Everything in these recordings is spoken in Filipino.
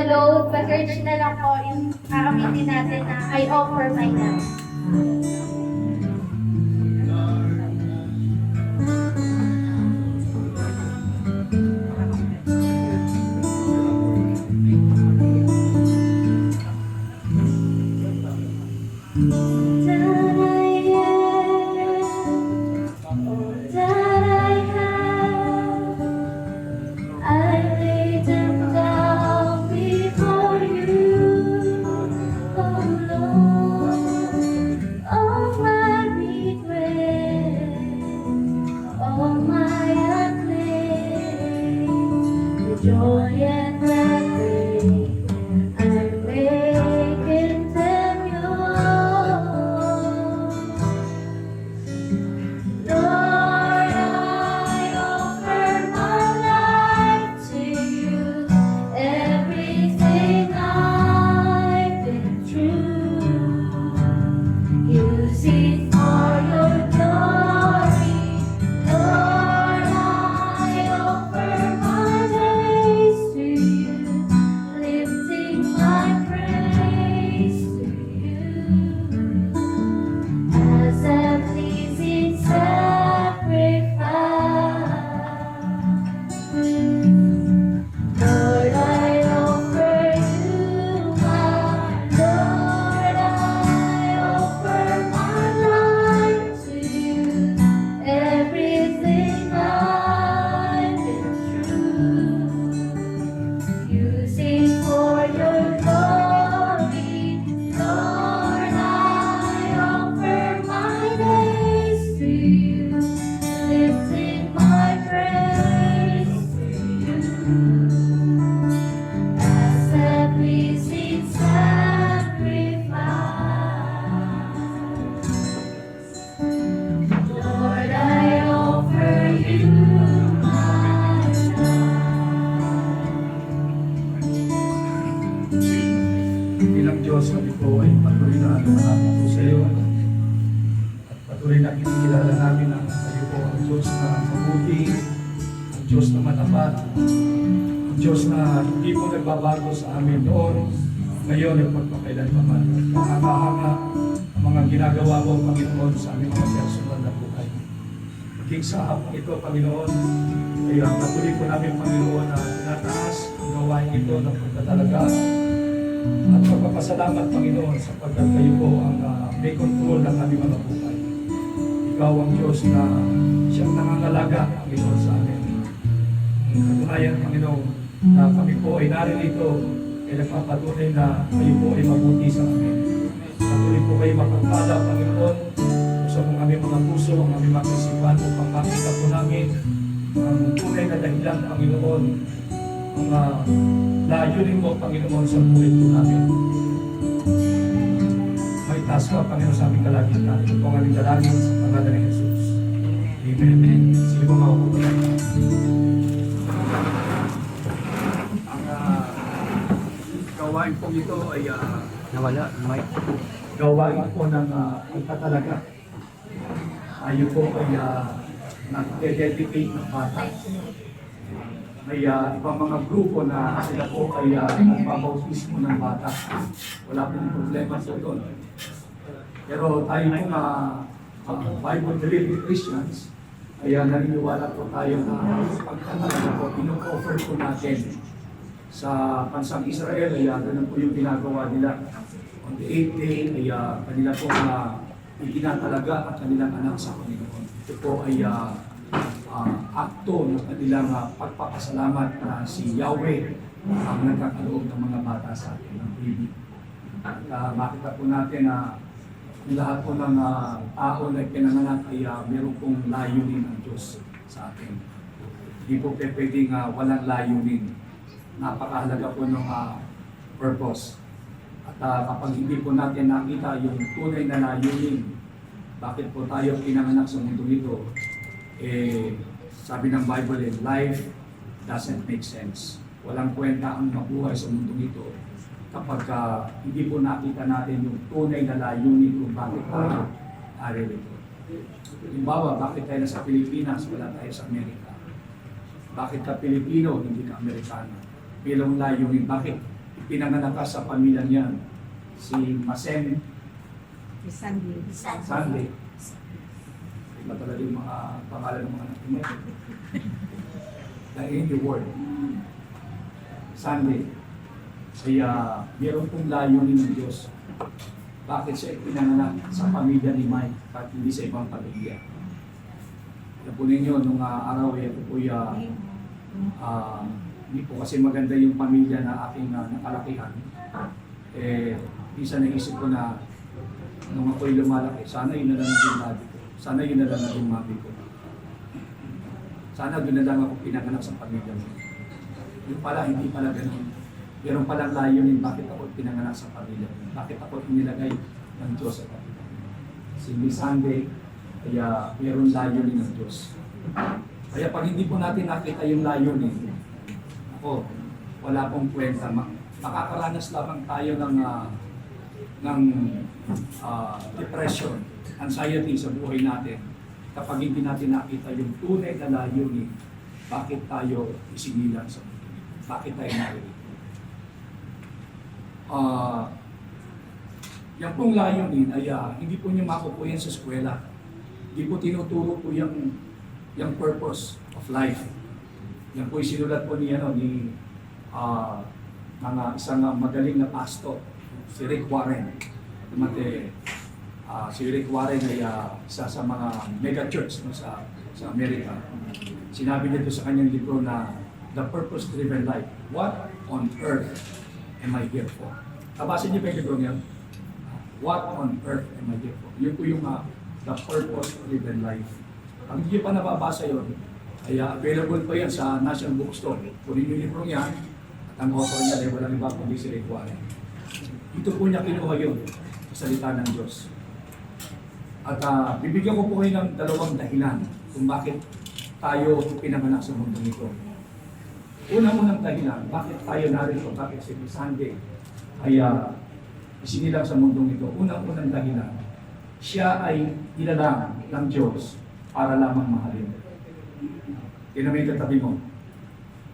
load, pa-search na lang po yung kakamitin natin na I offer my life. Joy and blessing, I make it Lord, I offer my life to you, everything I've been through. Use it for your glory, Lord, I offer my days to you, lifting my praise to you as a pleasing sacrifice. Lord, I offer you my Lord, I offer my life to you, everything I've been through. Use it for your glory, Lord, I offer my days to you, lifting my praise to you as a pleasing sacrifice. Lord, I offer you my Bilang Diyos, kami po ay patuloy na lumalapit po sa iyo. At patuloy na kinikilala namin na kayo po ang Diyos na mabuti, ang Diyos na matapat, ang Diyos na hindi po nagbabago sa amin noon, ngayon at magpakailanman. Mahanga-hanga ang mga ginagawa mo, Panginoon, sa aming mga personal na buhay. Maging sa hapong ito, Panginoon, kaya patuloy po namin, Panginoon, na tinataas ang gawain ito ng pagtatalaga at pagpapasalamat, Panginoon, sapagkat kayo po ang may control ng aming mga buhay. Ikaw ang Diyos na siyang nangangalaga, Panginoon, sa amin. Ang katunayan, Panginoon, na kami po ay naririto ay nagpapatunay na kayo po ay mabuti sa amin. Patuloy po kayo mapagpala, Panginoon, sa mga aming mga puso, ang aming mga isipan upang makita po namin ang tunay na dahilan, Panginoon, ang layunin mo, Panginoon, sa buhay po namin. May taas ka, Panginoon, sa aming kalagitnaan. Ito po ang aming dalangin sa pangalan ni Jesus. Amen. Sige po mga kukulan. Ang gawain po ito ay Nawala, mic. gawain po ng pagtatalaga. Tayo po ay nag-dedicate ng bata. May ibang mga grupo na sila po ay nagpapautismo ng bata. Wala pong problema sa doon. Pero tayo pong Bible-believing Christians, ay naniniwala po tayo na pagtatalaga po, ino-offer po natin sa bansang Israel, ay ganun po yung ginagawa nila. On the 8th day, ay kanila po na itinatalaga at kanilang anak sa Panginoon. Ito po ay akto ng kanilang pagpapasalamat na si Yahweh ang nagkakaloob ng mga bata sa atin, ng baby. At makita po natin na lahat po ng tao na pinanganak ay meron pong layunin ng Diyos sa atin. Hindi po pwedeng walang layunin. Napakahalaga po ng purpose. At kapag hindi po natin nakita yung tunay na layunin, bakit po tayo pinanganak sa mundo nito, sabi ng Bible, life doesn't make sense. Walang kwenta ang mabuhay sa mundo nito kapag hindi po nakita natin yung tunay na layunin kung bakit tayo naririto. Halimbawa, bakit tayo nasa Pilipinas, wala tayo sa Amerika? Bakit ka Pilipino, hindi ka Amerikano? Bilang layunin, bakit pinanganak ka sa pamilya niyan, si Masem Sunday. Iba talaga yung mga pangalan ng mga anak niya. Dahil in the word, Sunday. Kaya meron pong layunin ng Diyos. Bakit siya pinanganak sa pamilya ni Mike at hindi sa ibang pamilya? Alam po ninyo, nung araw ito po hindi po kasi maganda yung pamilya na aking nakalakihan. Minsan naisip ko na nung ako'y lumalaki, sana yun na lang naging daddy ko. Sana yun na lang naging mami ko. Sana doon na lang ako pinanganak sa pamilya mo. Yung pala, hindi pala ganun. Meron palang layunin bakit ako pinanganak sa pamilya mo. Bakit ako inilagay ng Diyos sa pamilya mo. Si Miss Sunday, kaya meron layunin ng Diyos. Kaya pag hindi po natin nakita yung layunin, ako, wala pong kwenta. Makakaranas lamang tayo ng depression, anxiety sa buhay natin kapag hindi natin nakita yung tunay na layunin, bakit tayo isinilang sa mundo, bakit tayo narito. Yan pong layunin ay hindi po niyo makukuha sa eskwela. Hindi po tinuturo po yung purpose of life. Yan po sinulat po ni isang magaling na pastor, si Rick Warren. Si Rick Warren ay isa sa mga mega church sa Amerika. Sinabi niya sa kanyang libro na The Purpose-Driven Life. What on earth am I here for? Kabasin niyo ba yung libro niya? What on earth am I here for? Yun po yung The Purpose-Driven Life. Pag hindi pa nababasa yun, ay available pa yan sa National Bookstore. Kunin yung libro niya, at ang author niya ay walang iba kundi si Rick Warren. Ito po niya kinuha yun sa salita ng Diyos. At bibigyan ko po kayo ng dalawang dahilan kung bakit tayo pinanganak sa mundo nito. Unang-unang dahilan, bakit tayo narito, bakit si Sunday ay isinilang sa mundong ito. Unang-unang dahilan, siya ay nilalang ng Diyos para lamang mahalin. Tinamay katabi mo,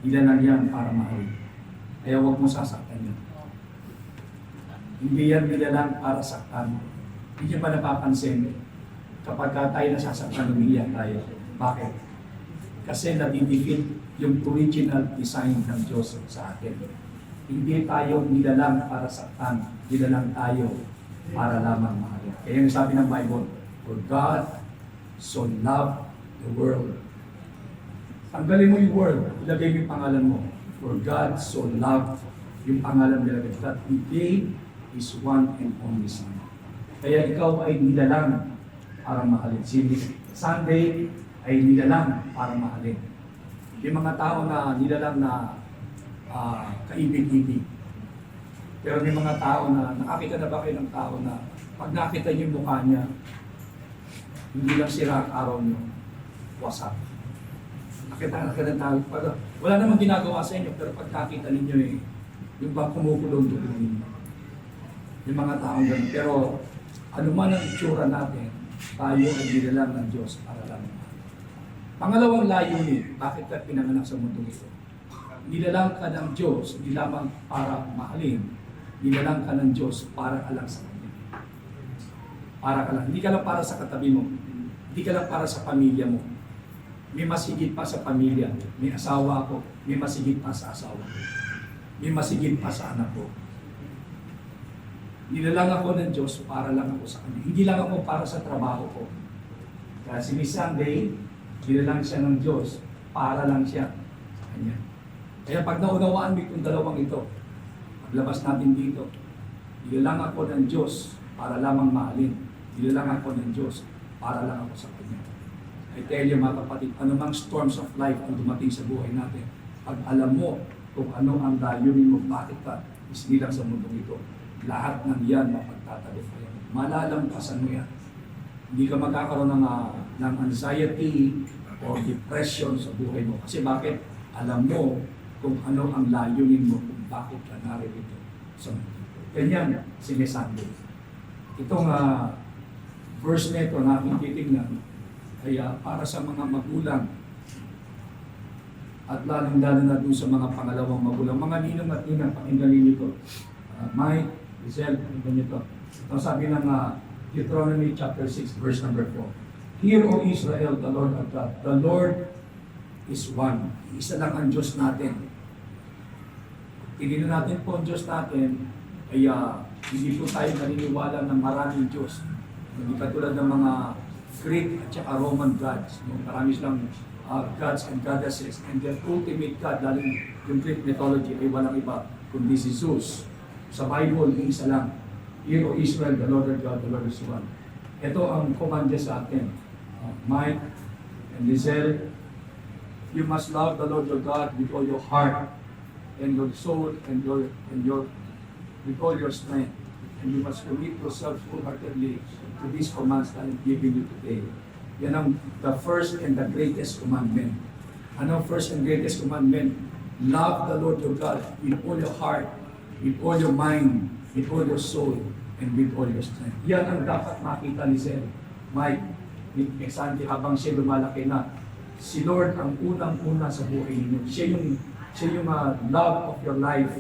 nilalang yan para mahalin. Kaya huwag mo sasaktan yan. Hindi yan nilalang para saktan. Hindi niyo pa napapansin kapag tayo nasasaktan, umiiyak tayo. Bakit? Kasi nadidefeat yung original design ng Diyos sa atin. Hindi tayo nilalang para saktan, nilalang tayo para lamang mahalin. Kaya yung sabi ng Bible, for God so loved the world. Tanggalin mo yung word, ilagay mo yung pangalan mo. For God so loved, yung pangalan nila, that He gave His one and only Son. Kaya ikaw ay nilalang para mahalin. Si Sunday ay nilalang para mahalin. Yung mga tao na nilalang na kaibig-ibig. Pero may mga tao na, nakakita na ba kayo ng tao na pag nakita niyo yung mukha niya, hindi lang sira ang araw niyo, wasak. Nakita ng tao, wala namang ginagawa sa inyo, pero pag nakita ninyo yung ba kumukulong doon ninyo. Yung mga taong ganun. Pero ano man ang itsura natin, tayo ay nilalang ng Diyos para lang. Pangalawang layunin, bakit ka pinanganak sa mundo ito? Nilalang ka ng Diyos, hindi lamang para mahalin, nilalang ka ng Diyos para alang sa Kanya. Para ka lang. Hindi ka lang para sa katabi mo. Hindi ka lang para sa pamilya mo. May masigit pa sa pamilya. May asawa ko. May masigit pa sa asawa ko. May masigit pa sa anak ko. Nilalang ako ng Diyos para lang ako sa Kanya. Hindi lang ako para sa trabaho ko. Kasi ni Sunday, nilalang siya ng Diyos para lang siya sa Kanya. Kaya pag naunawaan mo itong dalawang ito, paglabas natin dito, nilalang ako ng Diyos para lamang mahalin. Nilalang ako ng Diyos para lang ako sa Kanya. I tell you mga kapatid, anumang storms of life ang dumating sa buhay natin, pag alam mo kung ano ang layunin mo, bakit ka isinilang sa mundong ito, lahat ng yan mapagtatagumpayan. Malalampasan mo yan. Hindi ka magkakaroon ng anxiety o depression sa buhay mo. Kasi bakit? Alam mo kung ano ang layunin mo, kung bakit ka narito sa mundo. Ganyan, sinasabi. Itong verse nito na aking titignan ay para sa mga magulang At lalong-lalo na doon sa mga pangalawang magulang. Mga ninong at ninang, pakinggan ninyo ito. Mike, Giselle, pakinggan nyo ito. Ito sabi ng Deuteronomy chapter 6, verse number 4. Hear, O Israel, the Lord our God. The Lord is one. Isa lang ang Diyos natin. Tinignan natin po ang Diyos natin, ay hindi po tayo naniniwala ng maraming Diyos. Hindi katulad ng mga Greek at saka Roman gods. Marami silang gods and goddesses, and their ultimate God, lalo yung Greek mythology, ay walang iba kundi si Zeus. Sa Bible, yung isa lang. Hear, O Israel, the Lord our God, the Lord is one. Ito ang command niya sa atin. Mike and Lizelle, you must love the Lord your God with all your heart and your soul and with all your strength. And you must commit yourself wholeheartedly to these commands that I'm giving you today. Yan ang the first and the greatest commandment. Ano ang first and greatest commandment? Love the Lord your God with all your heart, with all your mind, with all your soul, and with all your strength. Yan ang dapat makita ni Sir Mike, ni Sandy, habang siya lumalaki na. Si Lord ang unang-una sa buhay ninyo. Siya yung love of your life.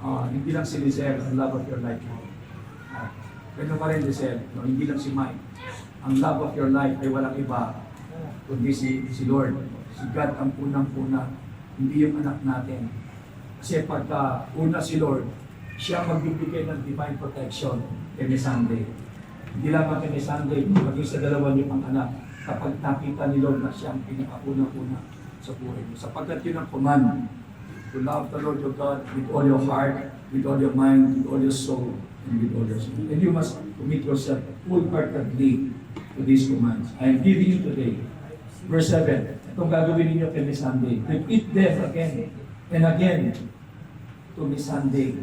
Hindi lang si Lizelle, ang love of your life. Ganun pa rin Lizelle, hindi lang si Mike. Ang love of your life ay walang iba kundi si Lord. Si God ang unang-una, hindi yung anak natin. Kasi pagka una si Lord, siya magbibigay ng divine protection kay Miss Sunday. Hindi lamang kay Miss Sunday, maging sa dalawa niyong ang anak, kapag nakita ni Lord na siya ang pinakaunang-una sa buhay mo. Sapagkat yun ang command, to love the Lord your God with all your heart, with all your mind, with all your soul, and with all your soul. And you must commit yourself wholeheartedly to these commands. I am giving you today. Verse 7, itong gagawin ninyo kay Miss Sunday. Repeat them again and again to Miss Sunday.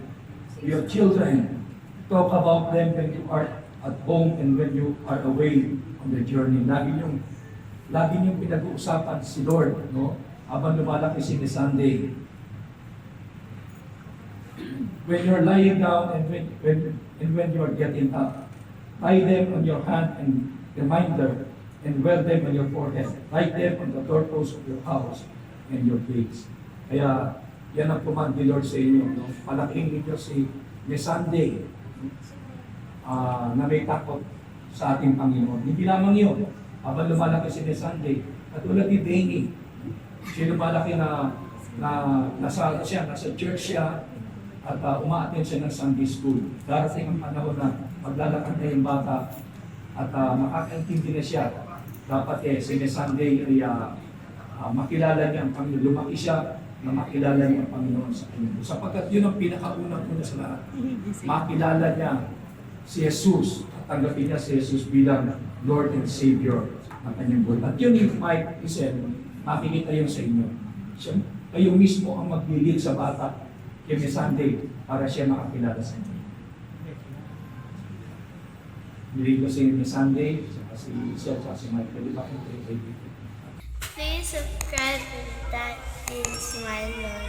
Your children, talk about them when you are at home and when you are away on the journey. Lagi niyong pinag-uusapan si Lord, no? Habang lumalaki si Miss Sunday. When you're lying down and when you're getting up, tie them on your hand and reminder and wear them on your forehead. Write them on the doorposts of your house and your gates. Kaya yan ang command ni Lord sa inyo. No? Palaking ninyo si Miss Sunday na may takot sa ating Panginoon. Hindi lamang yun. Habang lumalaki si Miss Sunday, katulad ni Danny, siya lumalaki na nasa church siya, at umaattend siya ng Sunday school. Darating ang panahon na maglalakad na yung bata at makakaintindi na siya. Dapat si Miss Sunday ay makilala niya ang Panginoon. Lumaki siya na makilala niya ang Panginoon sa kanya. Sapagkat yun ang pinakaunang-una sa lahat. Makilala niya si Jesus at tanggapin niya si Jesus bilang Lord and Savior ng kanyang buhay. At yun yung Mike said, makikita yun sa inyo. Kayo mismo ang maglilid sa bata kay Miss Sunday para siya makakilala sa inyo. Nilid ko si Miss Sunday, si Sir, si Mike. Please subscribe to That Is My Lord.